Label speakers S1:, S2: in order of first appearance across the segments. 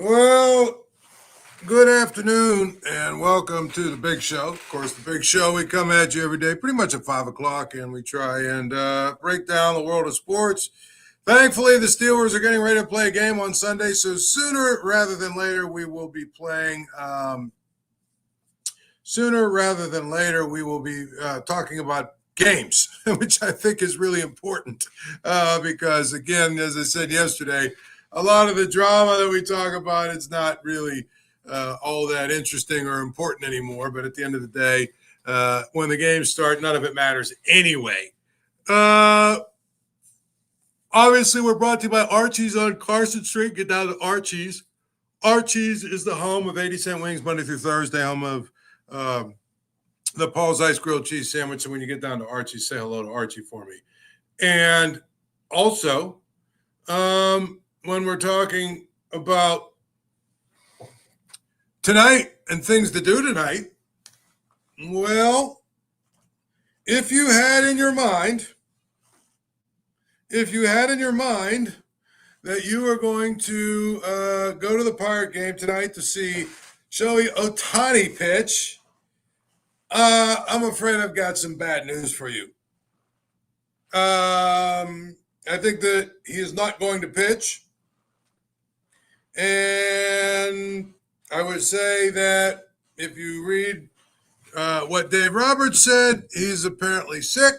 S1: Well, good afternoon and welcome to the big show. Of course, the big show, we come at you every day, pretty much at 5 o'clock, and we try and break down the world of sports. Thankfully, the Steelers are getting ready to play a game on Sunday, so sooner rather than later, we will be playing. Talking about games, which I think is really important because, again, as I said yesterday, a lot of the drama that we talk about, it's not really all that interesting or important anymore. But at the end of the day, when the games start, none of it matters anyway. Obviously, we're brought to you by Archie's on Carson Street. Get down to Archie's. Archie's is the home of 80-cent wings Monday through Thursday, home of the Paul Zeise grilled cheese sandwich. And when you get down to Archie's, say hello to Archie for me. And also, when we're talking about tonight and things to do tonight, well, if you had in your mind that you are going to go to the Pirate game tonight to see Shohei Ohtani pitch, I'm afraid I've got some bad news for you. I think that he is not going to pitch. And I would say that if you read what Dave Roberts said, he's apparently sick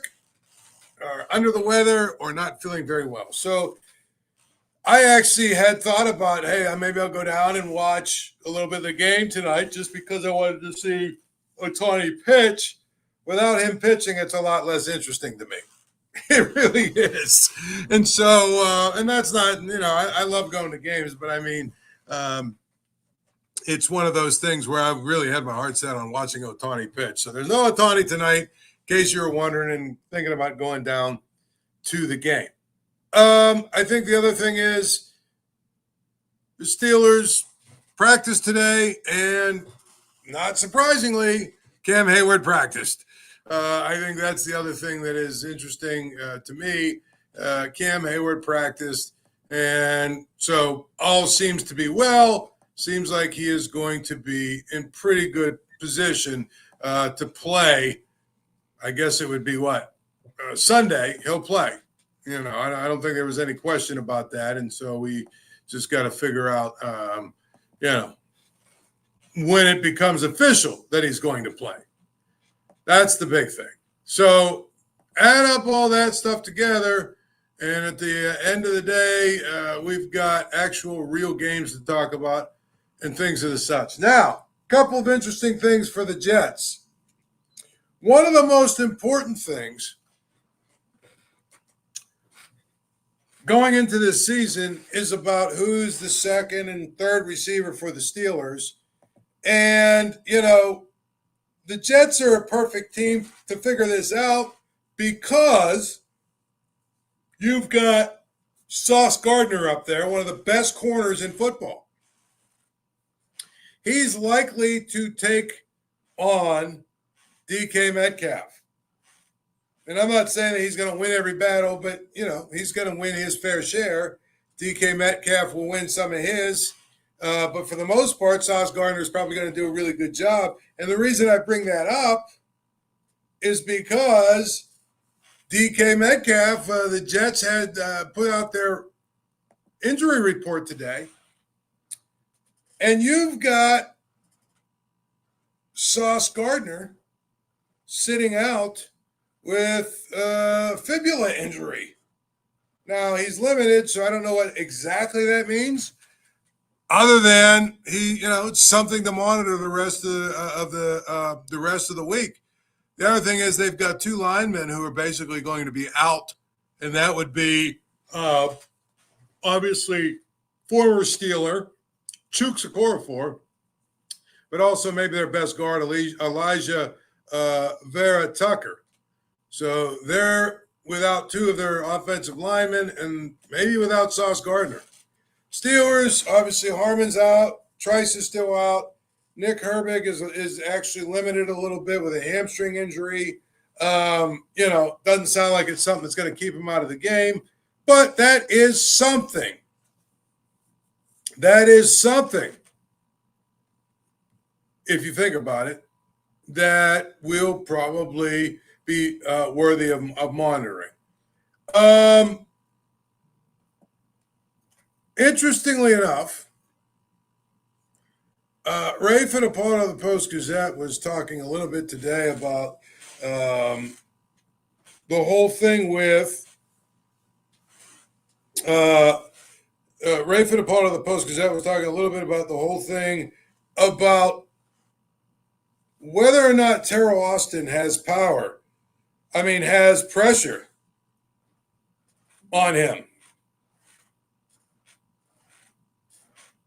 S1: or under the weather or not feeling very well. So I actually had thought about, hey, maybe I'll go down and watch a little bit of the game tonight just because I wanted to see Ohtani pitch. Without him pitching, it's a lot less interesting to me. It really is. And so, and that's not, I love going to games, but I mean, it's one of those things where I've really had my heart set on watching Ohtani pitch. So there's no Ohtani tonight, in case you were wondering and thinking about going down to the game. I think the other thing is the Steelers practiced today, and not surprisingly, Cam Heyward practiced. I think that's the other thing that is interesting to me. Cam Heyward practiced, and so all seems to be well. Seems like he is going to be in pretty good position to play. I guess it would be Sunday he'll play. I don't think there was any question about that, and so we just got to figure out, when it becomes official that he's going to play. That's the big thing. So add up all that stuff together, and at the end of the day, we've got actual real games to talk about and things of the such. Now, a couple of interesting things for the Jets. One of the most important things going into this season is about who's the second and third receiver for the Steelers. And, the Jets are a perfect team to figure this out because you've got Sauce Gardner up there, one of the best corners in football. He's likely to take on DK Metcalf. And I'm not saying that he's going to win every battle, but, he's going to win his fair share. DK Metcalf will win some of his. But for the most part, Sauce Gardner is probably going to do a really good job. And the reason I bring that up is because DK Metcalf, the Jets had put out their injury report today. And you've got Sauce Gardner sitting out with fibula injury. Now, he's limited, so I don't know what exactly that means. Other than it's something to monitor the rest of the rest of the week. The other thing is they've got two linemen who are basically going to be out, and that would be obviously former Steeler Chuks Okorafor, but also maybe their best guard Elijah Vera Tucker. So they're without two of their offensive linemen, and maybe without Sauce Gardner. Steelers, obviously, Harmon's out. Trice is still out. Nick Herbig is actually limited a little bit with a hamstring injury. Doesn't sound like it's something that's going to keep him out of the game, but that is something. that is something, if you think about it, that will probably be worthy of monitoring. Interestingly enough, Ray Fittipaldi of the Post-Gazette was talking a little bit today about the whole thing with Ray Fittipaldi of the Post-Gazette was talking a little bit about the whole thing about whether or not Teryl Austin has power. I mean, has pressure on him.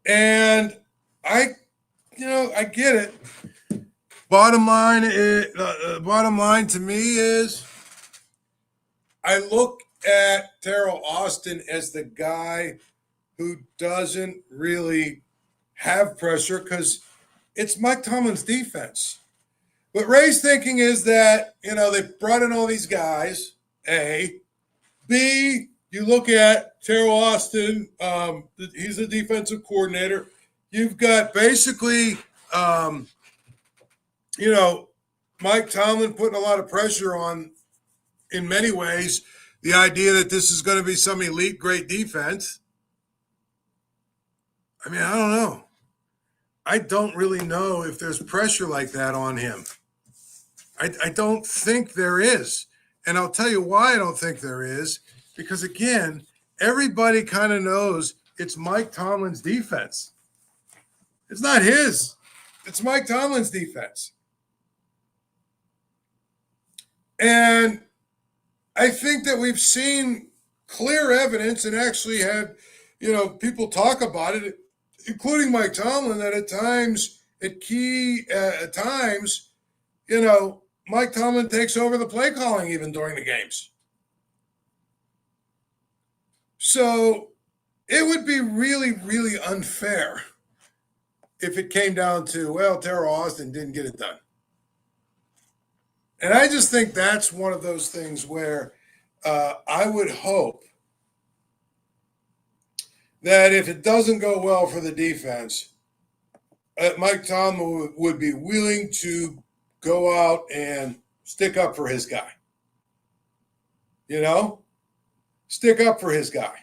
S1: And I get it. Bottom line to me is I look at Teryl Austin as the guy who doesn't really have pressure because it's Mike Tomlin's defense. What Ray's thinking is that, they brought in all these guys, A. B, you look at Teryl Austin, he's a defensive coordinator. You've got basically, Mike Tomlin putting a lot of pressure on, in many ways, the idea that this is going to be some elite, great defense. I mean, I don't know. I don't really know if there's pressure like that on him. I don't think there is. And I'll tell you why I don't think there is. Because, again, everybody kind of knows it's Mike Tomlin's defense. It's not his. It's Mike Tomlin's defense. And I think that we've seen clear evidence and actually had, people talk about it, including Mike Tomlin, that at times, Mike Tomlin takes over the play calling even during the games. So it would be really, really unfair if it came down to, Teryl Austin didn't get it done. And I just think that's one of those things where I would hope that if it doesn't go well for the defense, Mike Tomlin would be willing to go out and stick up for his guy. Stick up for his guy.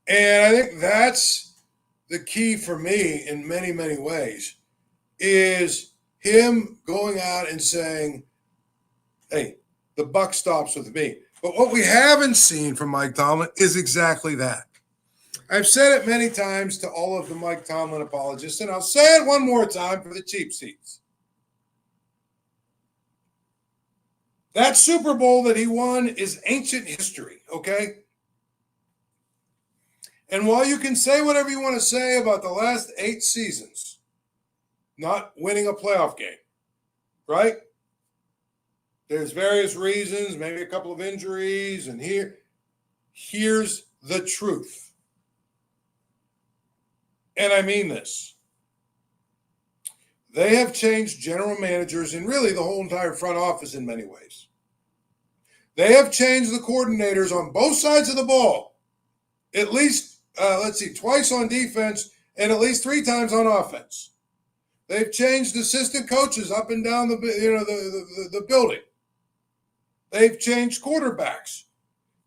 S1: And I think that's the key for me in many, many ways, is him going out and saying, hey, the buck stops with me. But what we haven't seen from Mike Tomlin is exactly that. I've said it many times to all of the Mike Tomlin apologists, and I'll say it one more time for the cheap seats. That Super Bowl that he won is ancient history, okay? And while you can say whatever you want to say about the last 8 seasons, not winning a playoff game, right? There's various reasons, maybe a couple of injuries, and here's the truth. And I mean this. They have changed general managers and really the whole entire front office in many ways. They have changed the coordinators on both sides of the ball, at least, twice on defense and at least 3 times on offense. They've changed assistant coaches up and down the building. They've changed quarterbacks.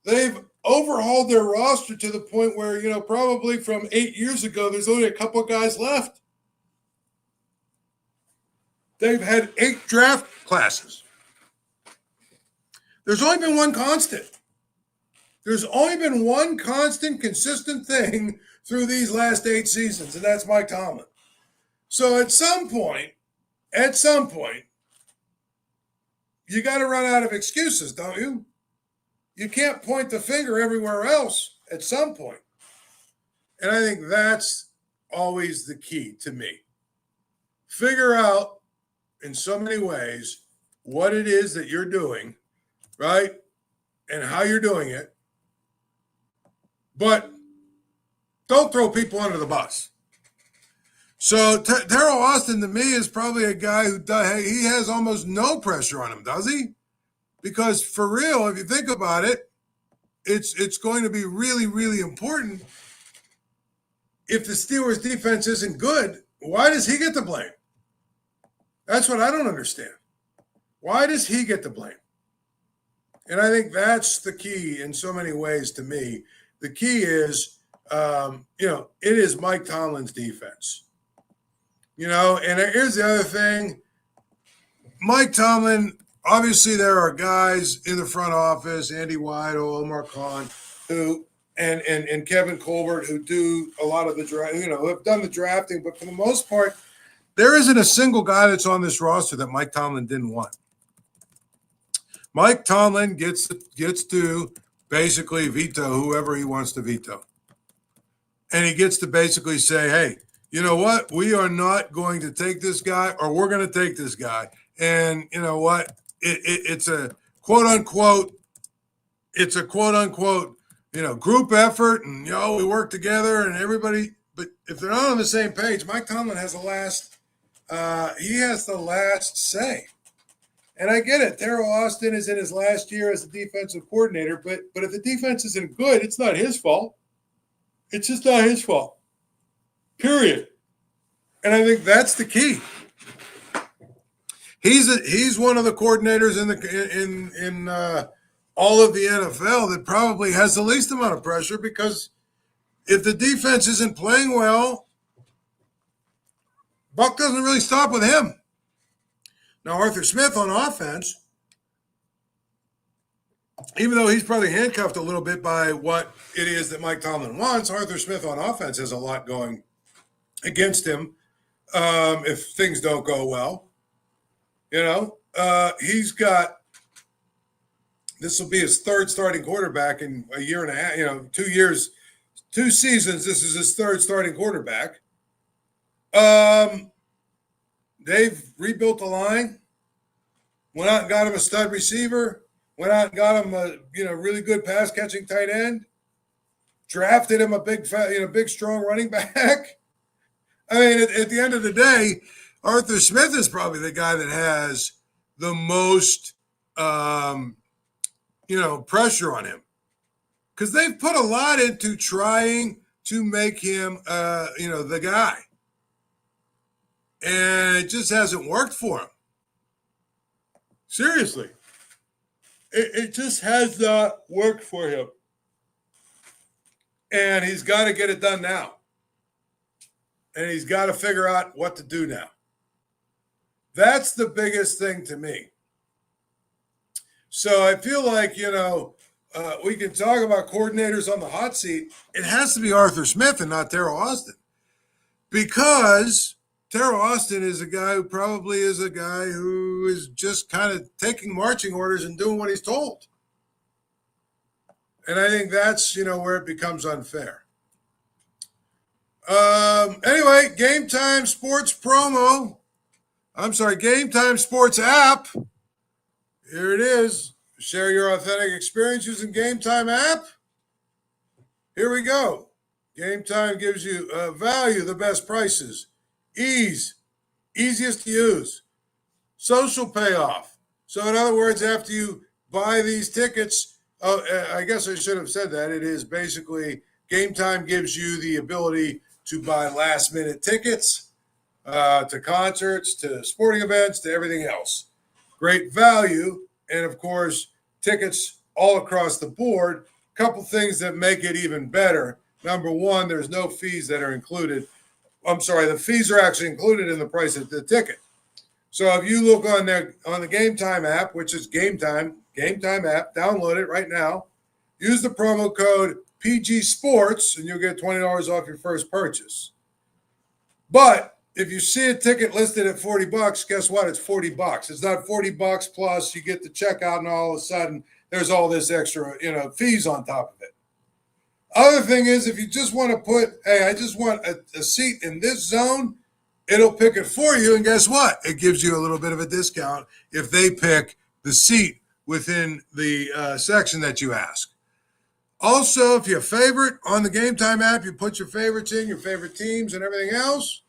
S1: They've overhauled their roster to the point where, probably from 8 years ago, there's only a couple of guys left. They've had 8 draft classes. There's only been one constant. There's only been one constant, consistent thing through these last 8 seasons, and that's Mike Tomlin. So at some point, you got to run out of excuses, don't you? You can't point the finger everywhere else at some point. And I think that's always the key to me. Figure out in so many ways what it is that you're doing, right? And how you're doing it. But don't throw people under the bus. So Teryl Austin, to me, is probably a guy who he has almost no pressure on him, does he? Because for real, if you think about it, it's going to be really, really important if the Steelers defense isn't good, why does he get the blame? That's what I don't understand. Why does he get the blame? And I think that's the key in so many ways to me. The key is, it is Mike Tomlin's defense. And here's the other thing. Mike Tomlin, obviously there are guys in the front office, Andy Weidel, Omar Khan, who and Kevin Colbert, who do a lot of the draft, who have done the drafting, but for the most part, there isn't a single guy that's on this roster that Mike Tomlin didn't want. Mike Tomlin gets to basically veto whoever he wants to veto. And he gets to basically say, hey, you know what? We are not going to take this guy, or we're going to take this guy. And you know what? It's a quote unquote, group effort, and we work together and everybody. But if they're not on the same page, Mike Tomlin has the last say. And I get it. Teryl Austin is in his last year as a defensive coordinator, but if the defense isn't good, it's not his fault. It's just not his fault. Period. And I think that's the key. He's one of the coordinators in all of the NFL that probably has the least amount of pressure, because if the defense isn't playing well, buck doesn't really stop with him. Now, Arthur Smith on offense, even though he's probably handcuffed a little bit by what it is that Mike Tomlin wants, Arthur Smith on offense has a lot going against him if things don't go well. He's got – this will be his third starting quarterback in a year and a half, 2 years, 2 seasons. This is his third starting quarterback. They've rebuilt the line, went out and got him a stud receiver, went out and got him a really good pass catching tight end, drafted him a big strong running back. I mean, at the end of the day, Arthur Smith is probably the guy that has the most pressure on him, because they've put a lot into trying to make him the guy. And it just hasn't worked for him. Seriously. It just has not worked for him. And he's got to get it done now. And he's got to figure out what to do now. That's the biggest thing to me. So I feel like, we can talk about coordinators on the hot seat. It has to be Arthur Smith and not Teryl Austin. Because Teryl Austin is a guy who is just kind of taking marching orders and doing what he's told. And I think that's, where it becomes unfair. Anyway, Game Time Sports Game Time Sports app. Here it is. Share your authentic experience using Game Time app. Here we go. Game Time gives you value, the best prices. Ease, easiest to use, social payoff. So in other words, after you buy these tickets, I guess I should have said that. It is basically Game Time gives you the ability to buy last minute tickets to concerts, to sporting events, to everything else. Great value. And of course, tickets all across the board. Couple things that make it even better. Number one, there's no fees that are included. The fees are actually included in the price of the ticket. So if you look on the Game Time app, which is Game Time app, download it right now. Use the promo code PG Sports, and you'll get $20 off your first purchase. But if you see a ticket listed at $40, guess what? It's $40. It's not $40 plus you get the checkout, and all of a sudden there's all this extra, fees on top of it. Other thing is, if you just want to put, hey, I just want a seat in this zone, it'll pick it for you. And guess what? It gives you a little bit of a discount if they pick the seat within the section that you ask. Also, if you favorite on the Game Time app, you put your favorites in, your favorite teams and everything else.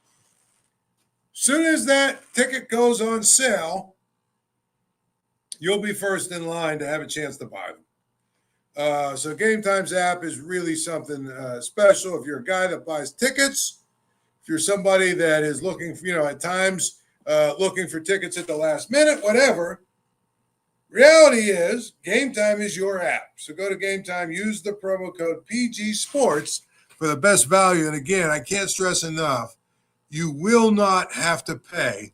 S1: Soon as that ticket goes on sale, you'll be first in line to have a chance to buy them. So Game Time's app is really something special. If you're a guy that buys tickets, if you're somebody that is looking for, at times looking for tickets at the last minute, whatever, reality is Game Time is your app. So go to Game Time, use the promo code PG Sports for the best value. And again, I can't stress enough, you will not have to pay.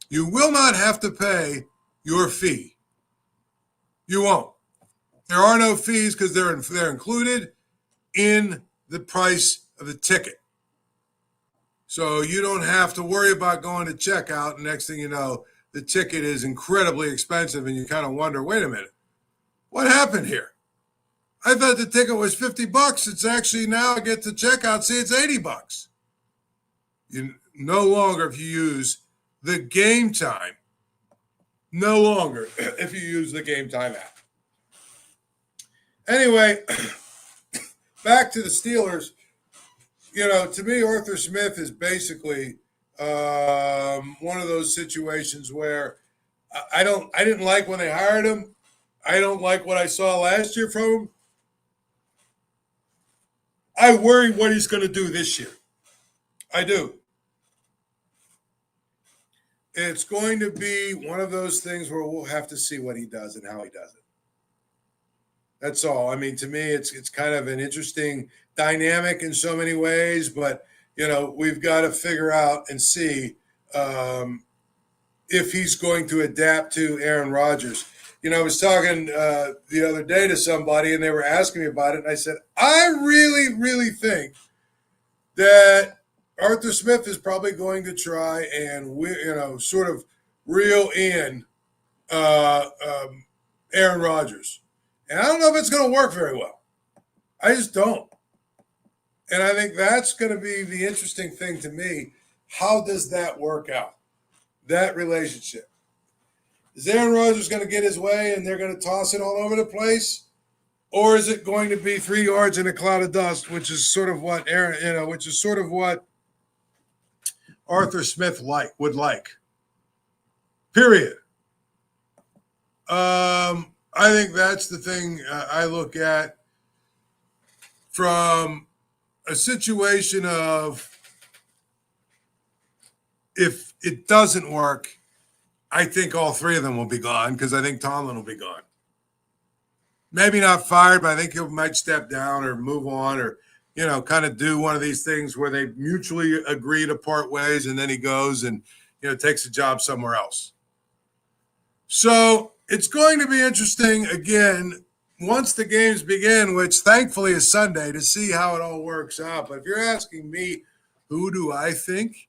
S1: You will not have to pay your fee. You won't. There are no fees because they're included in the price of the ticket. So you don't have to worry about going to checkout. And next thing you know, the ticket is incredibly expensive and you kind of wonder, wait a minute, what happened here? I thought the ticket was $50. It's actually now I get to checkout, see it's $80. You no longer, if you use the Game Time, no longer if you use the Game Time app. Anyway, back to the Steelers. To me, Arthur Smith is basically one of those situations where I didn't like when they hired him. I don't like what I saw last year from him. I worry what he's going to do this year. I do. It's going to be one of those things where we'll have to see what he does and how he does it. That's all. I mean, to me, it's kind of an interesting dynamic in so many ways, but, we've got to figure out and see if he's going to adapt to Aaron Rodgers. I was talking the other day to somebody, and they were asking me about it, and I said, I really, really think that Arthur Smith is probably going to try and, sort of reel in Aaron Rodgers. And I don't know if it's going to work very well. I just don't. And I think that's going to be the interesting thing to me. How does that work out? That relationship. Is Aaron Rodgers going to get his way and they're going to toss it all over the place? Or is it going to be 3 yards in a cloud of dust, which is sort of what Arthur Smith would like. Period. I think that's the thing I look at from a situation of if it doesn't work, I think all three of them will be gone because I think Tomlin will be gone. Maybe not fired, but I think he might step down or move on or, kind of do one of these things where they mutually agree to part ways and then he goes and, takes a job somewhere else. So it's going to be interesting, again, once the games begin, which thankfully is Sunday, to see how it all works out. But if you're asking me, who do I think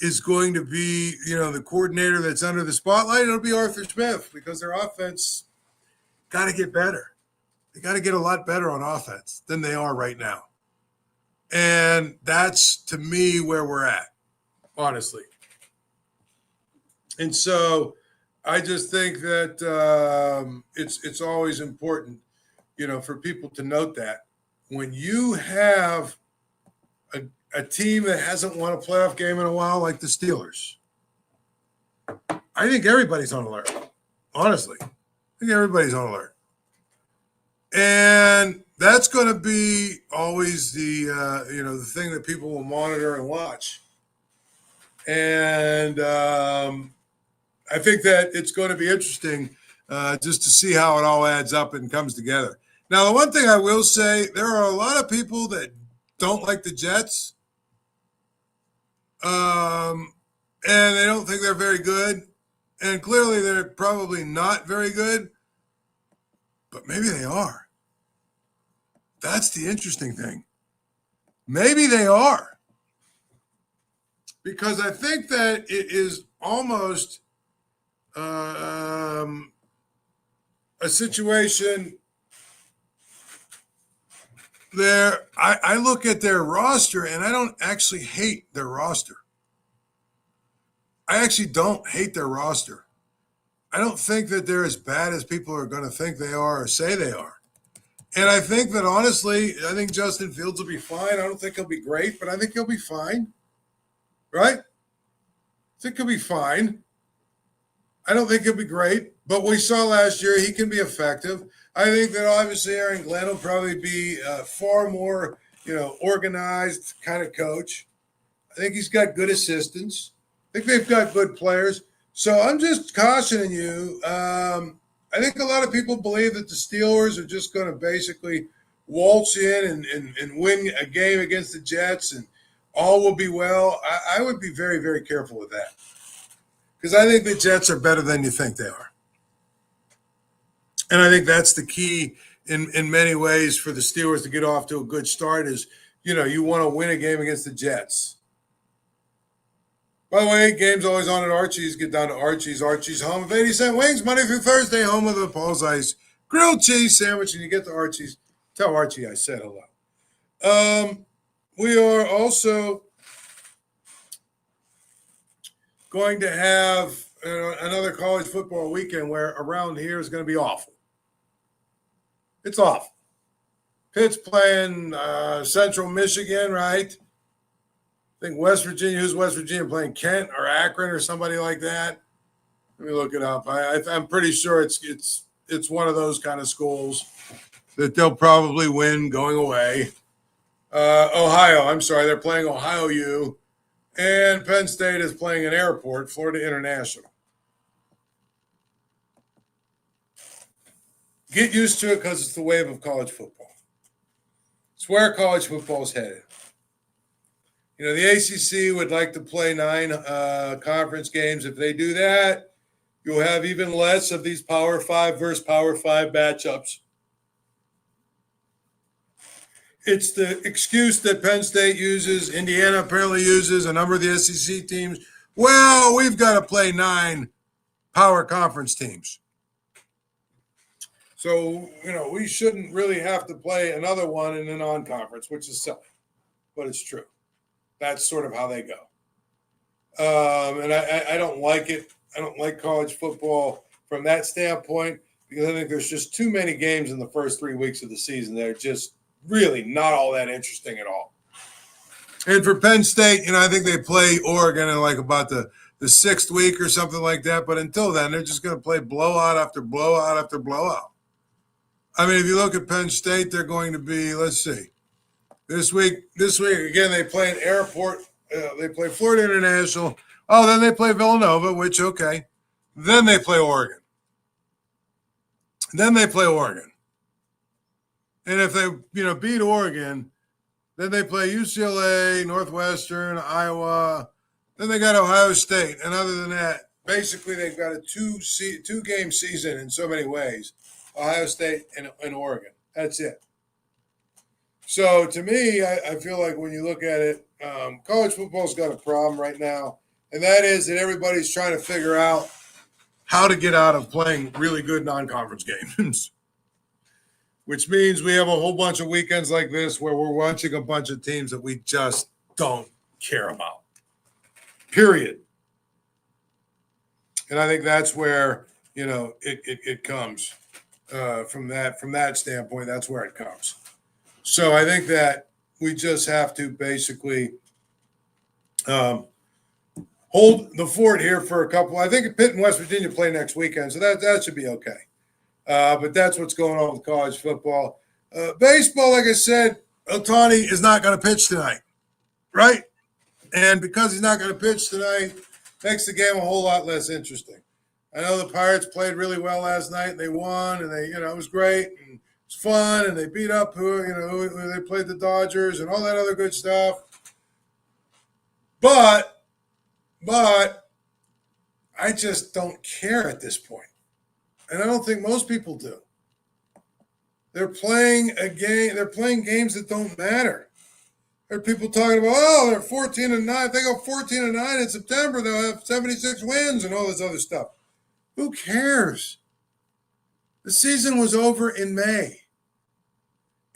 S1: is going to be, the coordinator that's under the spotlight, it'll be Arthur Smith because their offense got to get better. They got to get a lot better on offense than they are right now. And that's, to me, where we're at, honestly. And so I just think that it's always important, for people to note that when you have a team that hasn't won a playoff game in a while, like the Steelers, I think everybody's on alert. Honestly, I think everybody's on alert, and that's going to be always the the thing that people will monitor and watch. And I think that it's going to be interesting just to see how it all adds up and comes together. Now, the one thing I will say, there are a lot of people that don't like the Jets, and they don't think they're very good. And clearly they're probably not very good, but maybe they are. That's the interesting thing. Maybe they are. Because I think that it is almost a situation there. I look at their roster and I don't actually hate their roster. I actually don't hate their roster. I don't think that they're as bad as people are going to think they are or say they are. And I think that, honestly, I think Justin Fields will be fine. I don't think he'll be great, but I think he'll be fine. Right? I think he'll be fine. I don't think he'll be great, but we saw last year he can be effective. I think that obviously Aaron Glenn will probably be far more, organized kind of coach. I think he's got good assistants. I think they've got good players. So I'm just cautioning you. I think a lot of people believe that the Steelers are just going to basically waltz in and win a game against the Jets and all will be well. I would be very, very careful with that because I think the Jets are better than you think they are. And I think that's the key in many ways for the Steelers to get off to a good start is, you want to win a game against the Jets. By the way, game's always on at Archie's. Get down to Archie's. Archie's, home of 80-cent wings, Monday through Thursday, home of the Paul Zeise grilled cheese sandwich. And you get to Archie's, tell Archie I said hello. We are also going to have another college football weekend where around here is going to be awful. It's awful. Pitt's playing Central Michigan, right? I think West Virginia. Who's West Virginia playing? Kent or Akron or somebody like that? Let me look it up. I'm pretty sure it's one of those kind of schools that they'll probably win going away. Ohio. I'm sorry, they're playing Ohio U, and Penn State is playing an airport, Florida International. Get used to it because it's the wave of college football. It's where college football is headed. The ACC would like to play 9 conference games. If they do that, you'll have even less of these Power 5 versus Power 5 matchups. It's the excuse that Penn State uses, Indiana apparently uses, a number of the SEC teams. Well, we've got to play 9 power conference teams. So, we shouldn't really have to play another one in a non-conference, which is silly, but it's true. That's sort of how they go. And I don't like it. I don't like college football from that standpoint because I think there's just too many games in the first 3 weeks of the season that are just really not all that interesting at all. And for Penn State, I think they play Oregon in like about the 6th week or something like that. But until then, they're just going to play blowout after blowout after blowout. I mean, if you look at Penn State, they're going to be, let's see. This week again, they play an airport. They play Florida International. Oh, then they play Villanova, which, okay. Then they play Oregon. And if they, beat Oregon, then they play UCLA, Northwestern, Iowa. Then they got Ohio State. And other than that, basically they've got a two-game season in so many ways. Ohio State and Oregon. That's it. So to me, I feel like when you look at it, college football's got a problem right now, and that is that everybody's trying to figure out how to get out of playing really good non-conference games, which means we have a whole bunch of weekends like this where we're watching a bunch of teams that we just don't care about, period. And I think that's where, it comes from that standpoint. That's where it comes. So I think that we just have to basically hold the fort here for a couple. I think Pitt and West Virginia play next weekend, so that should be okay. But that's what's going on with college football. Baseball, like I said, Ohtani is not going to pitch tonight, right? And because he's not going to pitch tonight, makes the game a whole lot less interesting. I know the Pirates played really well last night. They won, and it was great. And it's fun, and they beat up who they played the Dodgers and all that other good stuff. But I just don't care at this point. And I don't think most people do. They're playing a game. They're playing games that don't matter. There are people talking about, they're 14-9. If they go 14-9 in September, they'll have 76 wins and all this other stuff. Who cares? The season was over in May.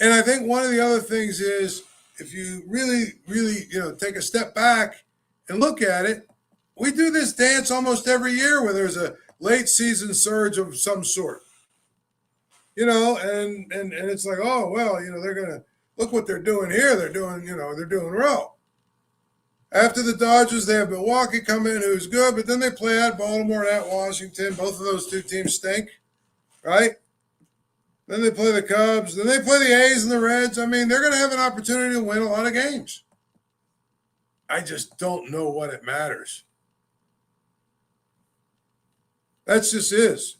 S1: And I think one of the other things is if you really, really, take a step back and look at it, we do this dance almost every year where there's a late season surge of some sort. And it's like, they're going to look what they're doing here. They're doing well. After the Dodgers, they have Milwaukee come in, who's good, but then they play at Baltimore and at Washington. Both of those two teams stink, right? Then they play the Cubs. Then they play the A's and the Reds. I mean, they're going to have an opportunity to win a lot of games. I just don't know what it matters. That's just is.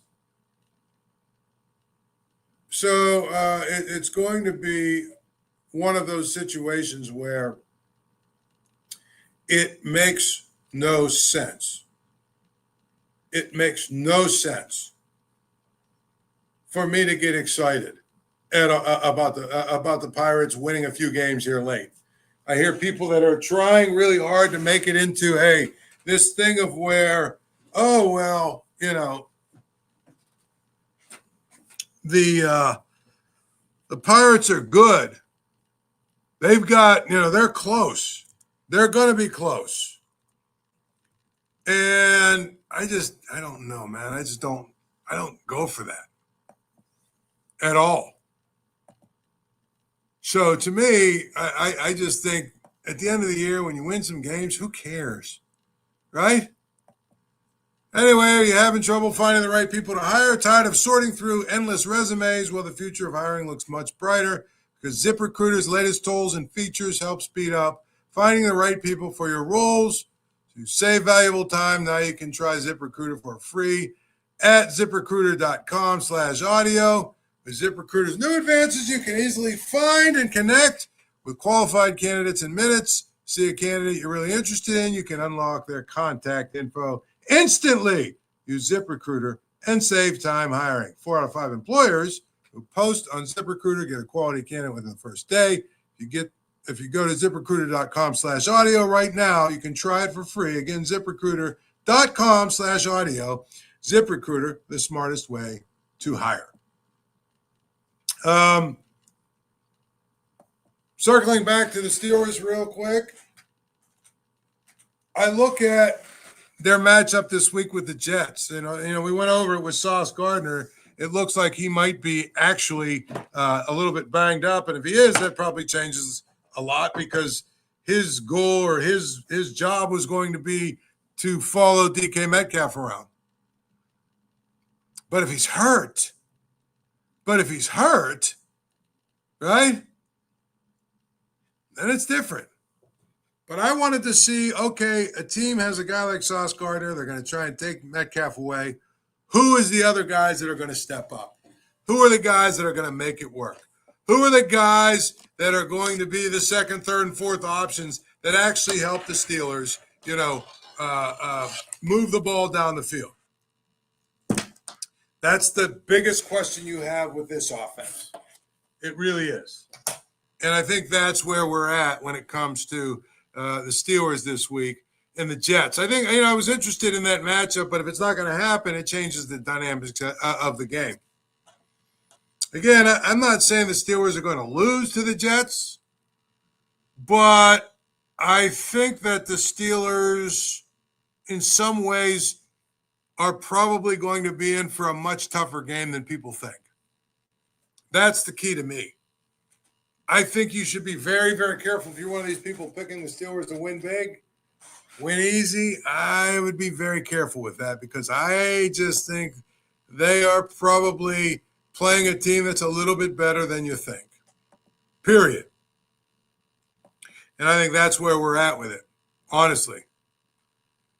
S1: So it's going to be one of those situations where it makes no sense. It makes no sense for me to get excited about the Pirates winning a few games here late. I hear people that are trying really hard to make it into, hey, this thing of where, oh, well, you know, the Pirates are good. They've got, you know, they're close. They're going to be close. And I don't know, man. I don't go for that at all. So to me, I just think at the end of the year, when you win some games, who cares, right? Anyway, are you having trouble finding the right people to hire? Tired of sorting through endless resumes? Well, the future of hiring looks much brighter because ZipRecruiter's latest tools and features help speed up finding the right people for your roles. To save valuable time, now you can try ZipRecruiter for free at ZipRecruiter.com/audio. With ZipRecruiter's new advances, you can easily find and connect with qualified candidates in minutes. See a candidate you're really interested in, you can unlock their contact info instantly. Use ZipRecruiter and save time hiring. 4 out of 5 employers who post on ZipRecruiter get a quality candidate within the first day. If you go to ZipRecruiter.com/audio right now, you can try it for free. Again, ZipRecruiter.com/audio. ZipRecruiter, the smartest way to hire. Circling back to the Steelers real quick, I look at their matchup this week with the Jets. You know, we went over it with Sauce Gardner. It looks like he might be actually a little bit banged up, and if he is, that probably changes a lot because his goal or his job was going to be to follow DK Metcalf around. But if he's hurt, right, then it's different. But I wanted to see, okay, a team has a guy like Sauce Gardner. They're going to try and take Metcalf away. Who is the other guys that are going to step up? Who are the guys that are going to make it work? Who are the guys that are going to be the second, third, and fourth options that actually help the Steelers, move the ball down the field? That's the biggest question you have with this offense. It really is. And I think that's where we're at when it comes to the Steelers this week and the Jets. I think, I was interested in that matchup, but if it's not going to happen, it changes the dynamics of the game. Again, I'm not saying the Steelers are going to lose to the Jets, but I think that the Steelers, in some ways, are probably going to be in for a much tougher game than people think. That's the key to me. I think you should be very, very careful if you're one of these people picking the Steelers to win big, win easy. I would be very careful with that because I just think they are probably playing a team that's a little bit better than you think, period. And I think that's where we're at with it, honestly.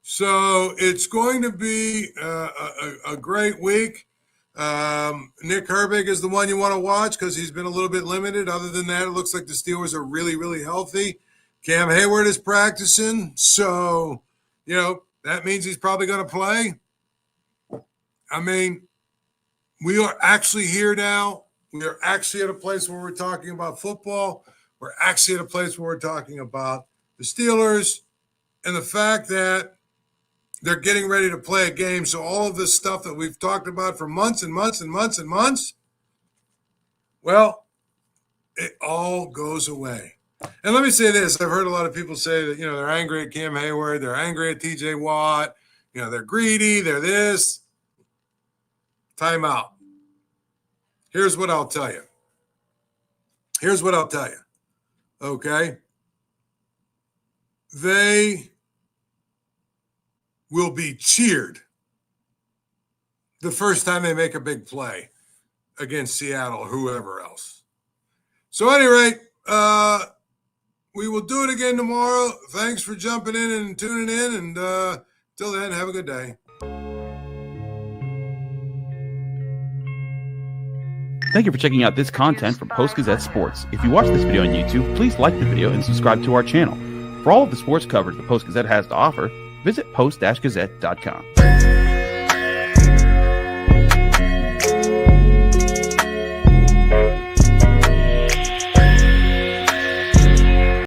S1: So it's going to be a great week. Nick Herbig is the one you want to watch because he's been a little bit limited. Other than that, it looks like the Steelers are really, really healthy. Cam Heyward is practicing, so, that means he's probably going to play. I mean, we are actually here now. We are actually at a place where we're talking about football. We're actually at a place where we're talking about the Steelers and the fact that they're getting ready to play a game. So all of this stuff that we've talked about for months and months and months and months, well, it all goes away. And let me say this. I've heard a lot of people say that, they're angry at Cam Heyward. They're angry at TJ Watt. They're greedy. They're this. Time out. Here's what I'll tell you. Okay? They will be cheered the first time they make a big play. against Seattle or whoever else. So, at any rate, we will do it again tomorrow. Thanks for jumping in and tuning in. And till then, have a good day.
S2: Thank you for checking out this content from Post-Gazette Sports. If you watch this video on YouTube, please like the video and subscribe to our channel. For all of the sports coverage the Post-Gazette has to offer, visit post-gazette.com.